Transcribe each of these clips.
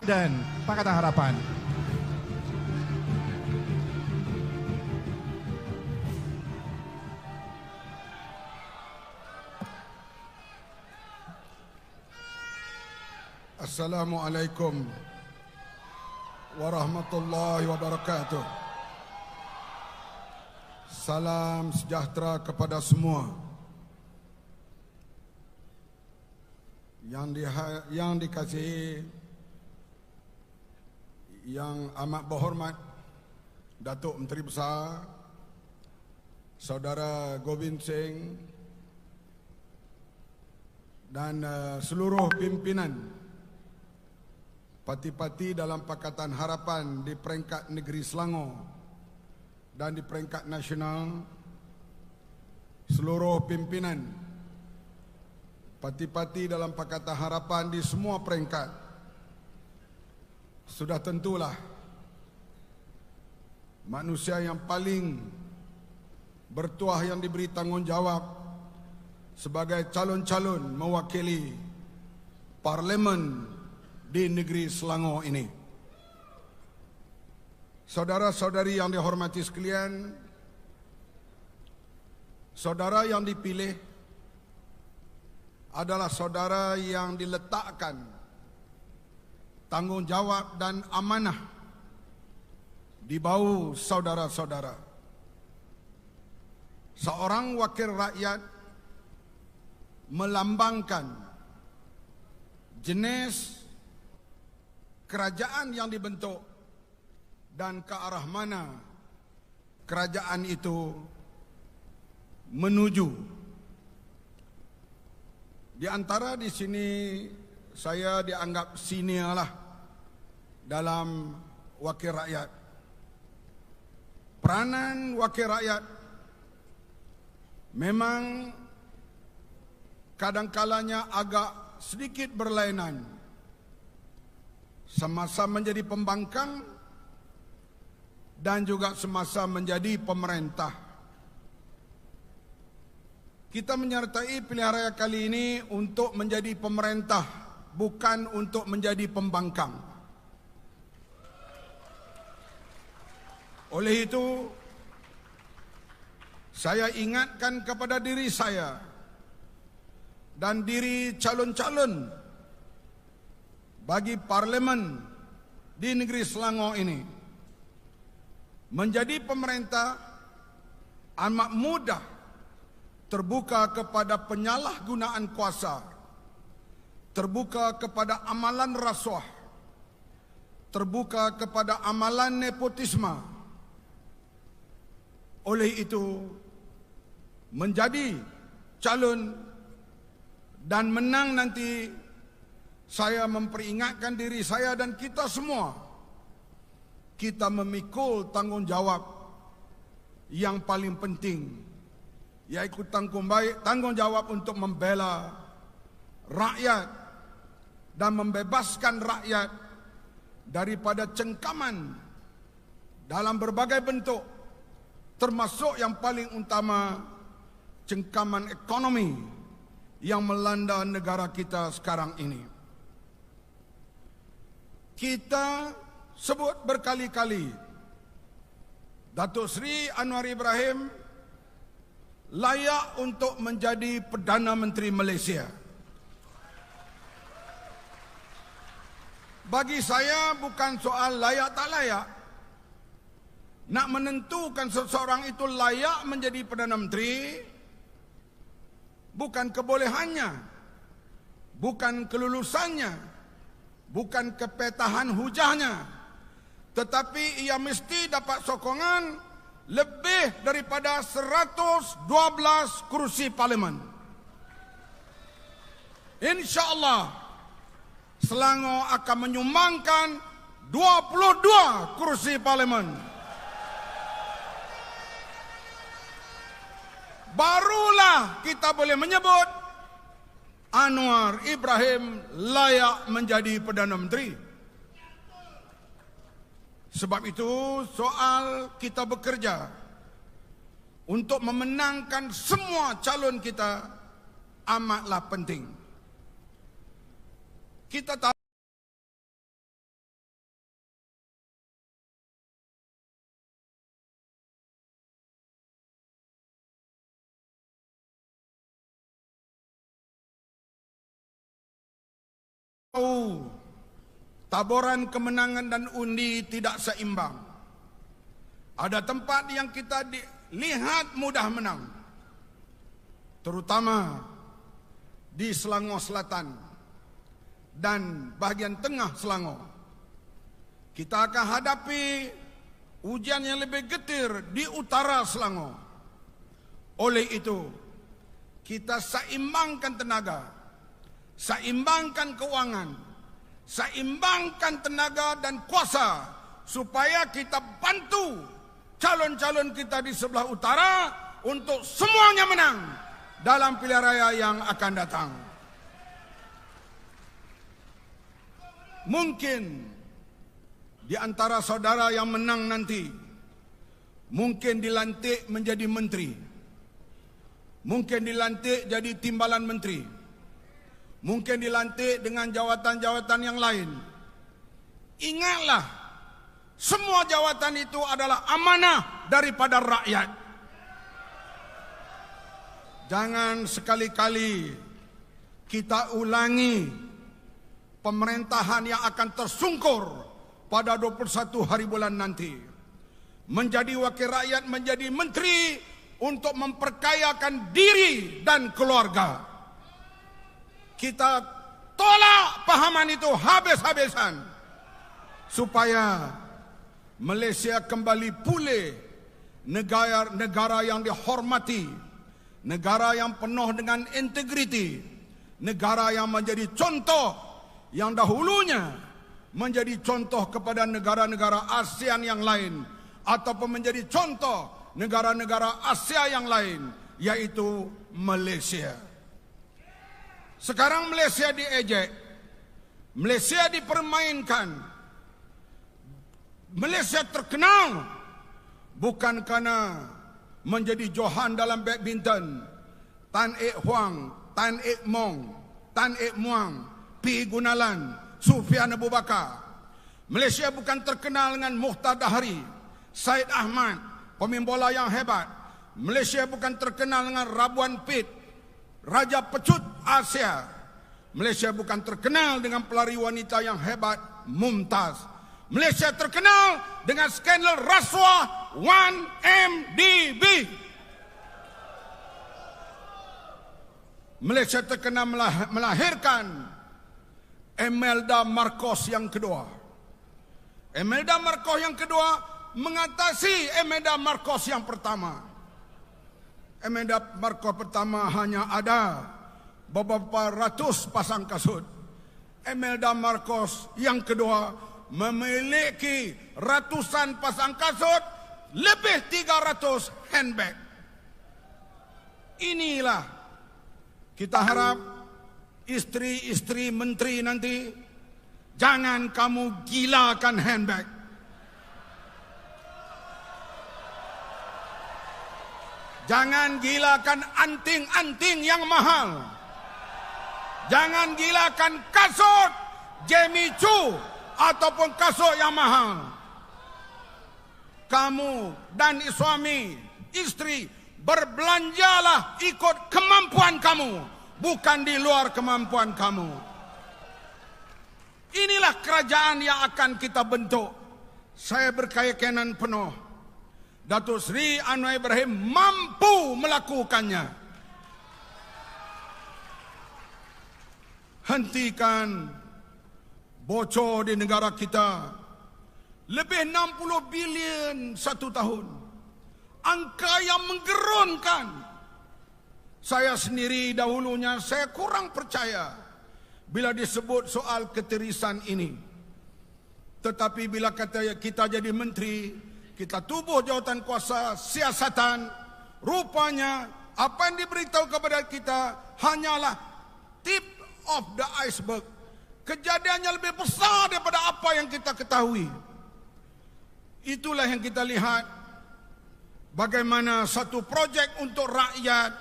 dan Pakatan Harapan. Assalamualaikum warahmatullahi wabarakatuh. Salam sejahtera kepada semua. Yang dikasihi, yang amat berhormat Datuk Menteri Besar Saudara Gobind Singh dan seluruh pimpinan parti-parti dalam Pakatan Harapan di peringkat negeri Selangor dan di peringkat nasional, seluruh pimpinan parti-parti dalam Pakatan Harapan di semua peringkat. Sudah tentulah manusia yang paling bertuah yang diberi tanggungjawab sebagai calon-calon mewakili parlimen di negeri Selangor ini. Saudara-saudari yang dihormati sekalian, saudara yang dipilih adalah saudara yang diletakkan tanggungjawab dan amanah di bahu saudara-saudara. Seorang wakil rakyat melambangkan jenis kerajaan yang dibentuk dan ke arah mana kerajaan itu menuju. Di antara di sini saya dianggap senior lah dalam wakil rakyat. Peranan wakil rakyat memang kadang-kalanya agak sedikit berlainan. Semasa menjadi pembangkang dan juga semasa menjadi pemerintah. Kita menyertai pilihan raya kali ini untuk menjadi pemerintah, bukan untuk menjadi pembangkang. Oleh itu, saya ingatkan kepada diri saya dan diri calon-calon bagi parlimen di negeri Selangor ini. Menjadi pemerintah amat mudah, terbuka kepada penyalahgunaan kuasa, terbuka kepada amalan rasuah, terbuka kepada amalan nepotisme. Oleh itu, menjadi calon dan menang nanti, saya memperingatkan diri saya dan kita semua, kita memikul tanggungjawab yang paling penting, yaitu tanggungjawab untuk membela rakyat dan membebaskan rakyat daripada cengkaman dalam berbagai bentuk, termasuk yang paling utama cengkaman ekonomi yang melanda negara kita sekarang ini. Kita sebut berkali-kali Datuk Seri Anwar Ibrahim layak untuk menjadi Perdana Menteri Malaysia. Bagi saya bukan soal layak tak layak. Nak menentukan seseorang itu layak menjadi Perdana Menteri bukan kebolehannya, bukan kelulusannya, bukan kepetahan hujahnya, tetapi ia mesti dapat sokongan lebih daripada 112 kursi parlimen. InsyaAllah Selangor akan menyumbangkan 22 kursi parlimen. Barulah kita boleh menyebut Anwar Ibrahim layak menjadi Perdana Menteri. Sebab itu soal kita bekerja untuk memenangkan semua calon kita amatlah penting. Kita tahu taboran kemenangan dan undi tidak seimbang. Ada tempat yang kita lihat mudah menang, terutama di Selangor Selatan dan bahagian tengah Selangor. Kita akan hadapi ujian yang lebih getir di utara Selangor. Oleh itu, kita seimbangkan tenaga, seimbangkan keuangan, seimbangkan tenaga dan kuasa supaya kita bantu calon-calon kita di sebelah utara untuk semuanya menang dalam pilihan raya yang akan datang. Mungkin di antara saudara yang menang nanti mungkin dilantik menjadi menteri, mungkin dilantik jadi timbalan menteri, mungkin dilantik dengan jawatan-jawatan yang lain. Ingatlah, semua jawatan itu adalah amanah daripada rakyat. Jangan sekali-kali kita ulangi pemerintahan yang akan tersungkur pada 21 hari bulan nanti. Menjadi wakil rakyat, menjadi menteri untuk memperkayakan diri dan keluarga. Kita tolak pahaman itu habis-habisan supaya Malaysia kembali pulih, negara yang dihormati, negara yang penuh dengan integriti, negara yang menjadi contoh, yang dahulunya menjadi contoh kepada negara-negara ASEAN yang lain, ataupun menjadi contoh negara-negara Asia yang lain, yaitu Malaysia. Sekarang Malaysia diejek, Malaysia dipermainkan. Malaysia terkenal bukan kerana menjadi Johan dalam badminton, Tan Ek Huang, Tan Ek Mong, Tan Ek Muang, P. Gunalan, Sufian Abu Bakar. Malaysia bukan terkenal dengan Muhtar Dahari, Syed Ahmad, pemain bola yang hebat. Malaysia bukan terkenal dengan Rabuan Pit, Raja Pecut Asia. Malaysia bukan terkenal dengan pelari wanita yang hebat, Mumtaz. Malaysia terkenal dengan skandal rasuah 1MDB. Malaysia terkenal melahirkan Imelda Marcos yang kedua. Imelda Marcos yang kedua mengatasi Imelda Marcos yang pertama. Imelda Marcos pertama hanya ada beberapa ratus pasang kasut. Imelda Marcos yang kedua memiliki ratusan pasang kasut, lebih 300 handbag. Inilah kita harap istri-istri menteri nanti, jangan kamu gilakan handbag. Jangan gilakan anting-anting yang mahal. Jangan gilakan kasut Jimmy Choo ataupun kasut yang mahal. Kamu dan suami, istri, berbelanjalah ikut kemampuan kamu, bukan di luar kemampuan kamu. Inilah kerajaan yang akan kita bentuk. Saya berkeyakinan penuh Datuk Seri Anwar Ibrahim mampu melakukannya. Hentikan bocor di negara kita. Lebih 60 bilion satu tahun. Angka yang menggerunkan. Saya sendiri dahulunya saya kurang percaya bila disebut soal ketirisan ini. Tetapi bila kata kita jadi menteri, kita tubuh jawatan kuasa siasatan, rupanya apa yang diberitahu kepada kita hanyalah tip of the iceberg. Kejadiannya lebih besar daripada apa yang kita ketahui. Itulah yang kita lihat. Bagaimana satu projek untuk rakyat,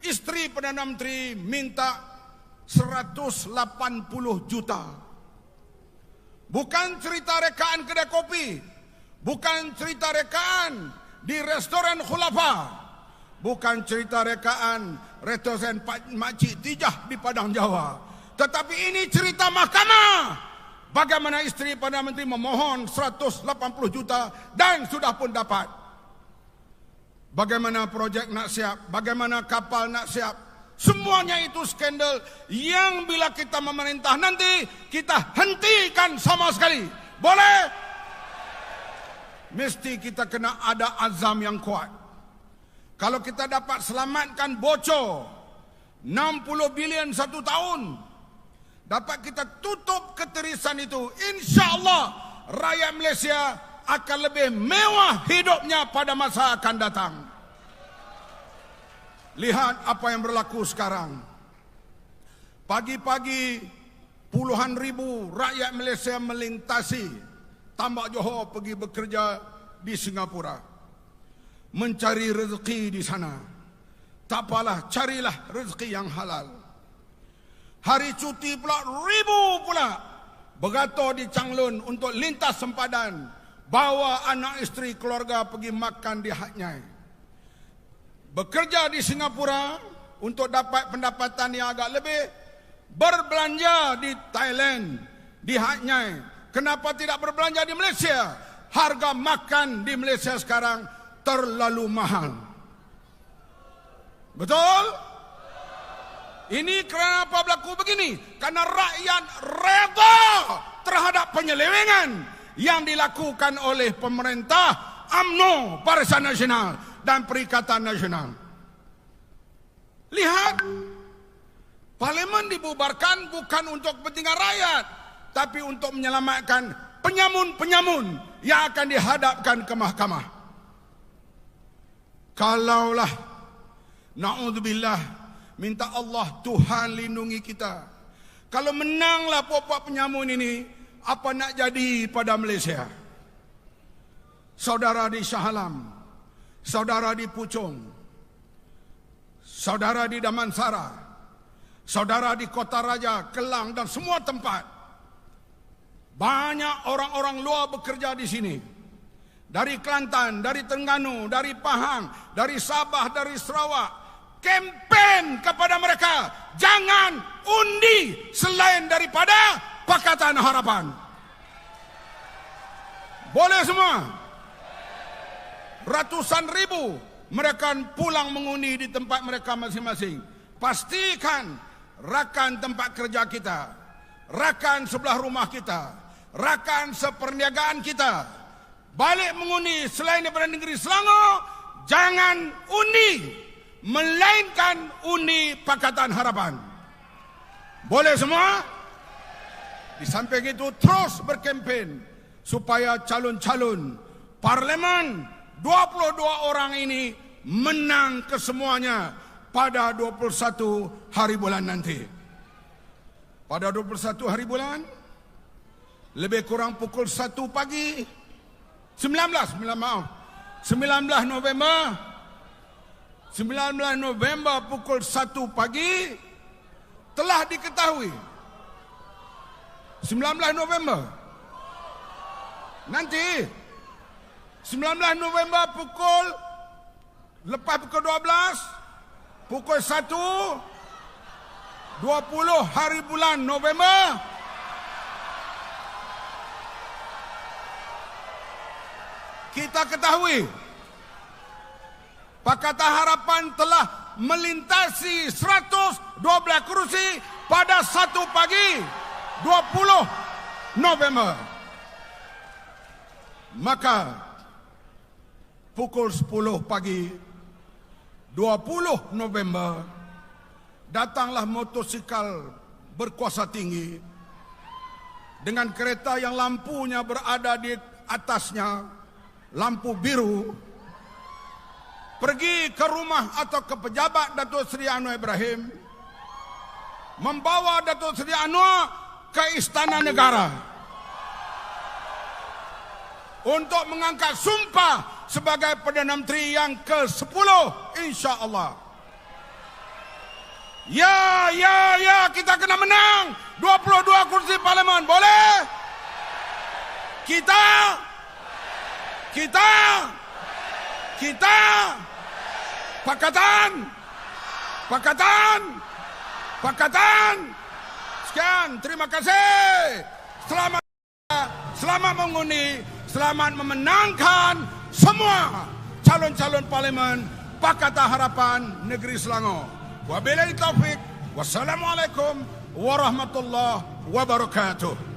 isteri Perdana Menteri minta 180 juta. Bukan cerita rekaan kedai kopi, bukan cerita rekaan di restoran Khulafa, bukan cerita rekaan restoran Makcik Tijah di Padang Jawa, Tetapi ini cerita mahkamah. Bagaimana isteri Perdana Menteri memohon 180 juta dan sudah pun dapat. Bagaimana projek nak siap, bagaimana kapal nak siap. Semuanya itu skandal yang bila kita memerintah nanti kita hentikan sama sekali. Boleh? Mesti kita kena ada azam yang kuat. Kalau kita dapat selamatkan bocor 60 bilion 1 tahun, dapat kita tutup keterisan itu, insya-Allah rakyat Malaysia akan lebih mewah hidupnya pada masa akan datang. Lihat apa yang berlaku sekarang. Pagi-pagi puluhan ribu rakyat Malaysia melintasi Tambak Johor pergi bekerja di Singapura, mencari rezeki di sana. Tak apalah, carilah rezeki yang halal. Hari cuti pula ribu pula beratur di Changlun untuk lintas sempadan, bawa anak isteri keluarga pergi makan di Hat Nyai. Bekerja di Singapura untuk dapat pendapatan yang agak lebih, berbelanja di Thailand, di Hat Nyai. Kenapa tidak berbelanja di Malaysia? Harga makan di Malaysia sekarang terlalu mahal. Betul? Ini kenapa berlaku begini? Karena rakyat reda terhadap penyelewengan yang dilakukan oleh pemerintah, UMNO, Barisan Nasional dan Perikatan Nasional. Lihat, parlimen dibubarkan bukan untuk kepentingan rakyat, tapi untuk menyelamatkan penyamun-penyamun yang akan dihadapkan ke mahkamah. Kalaulah, na'udzubillah, minta Allah Tuhan lindungi kita, kalau menanglah pokok penyamun ini, apa nak jadi pada Malaysia? Saudara di Shah Alam, saudara di Puchong, saudara di Damansara, saudara di Kota Raja, Kelang dan semua tempat. Banyak orang-orang luar bekerja di sini. Dari Kelantan, dari Terengganu, dari Pahang, dari Sabah, dari Sarawak. Kempen kepada mereka, jangan undi selain daripada Pakatan Harapan. Boleh semua? Ratusan ribu mereka pulang mengundi di tempat mereka masing-masing. Pastikan rakan tempat kerja kita, rakan sebelah rumah kita, rakan seperniagaan kita balik mengundi selain daripada negeri Selangor. Jangan undi melainkan undi Pakatan Harapan. Boleh semua? Di samping itu terus berkempen supaya calon-calon parlimen 22 orang ini menang kesemuanya pada 21 hari bulan nanti. Pada 21 hari bulan, lebih kurang pukul 1 pagi, 19 November pukul 1 pagi telah diketahui. 19 November nanti 19 November pukul lepas pukul 12, pukul 1 20 hari bulan November, kita ketahui Pakatan Harapan telah melintasi 112 kerusi pada 1 pagi 20 November. Maka pukul 10 pagi 20 November datanglah motosikal berkuasa tinggi dengan kereta yang lampunya berada di atasnya, lampu biru, pergi ke rumah atau ke pejabat Datuk Seri Anwar Ibrahim, membawa Datuk Seri Anwar ke Istana Negara untuk mengangkat sumpah sebagai Perdana Menteri yang ke-10, insya-Allah. Ya, kita kena menang 22 kursi parlimen. Boleh? Kita Pakatan Sekian, terima kasih. Selamat mengundi, selamat memenangkan semua calon-calon parlimen Pakatan Harapan Negeri Selangor. Wabillahi taufik. Wassalamualaikum warahmatullahi wabarakatuh.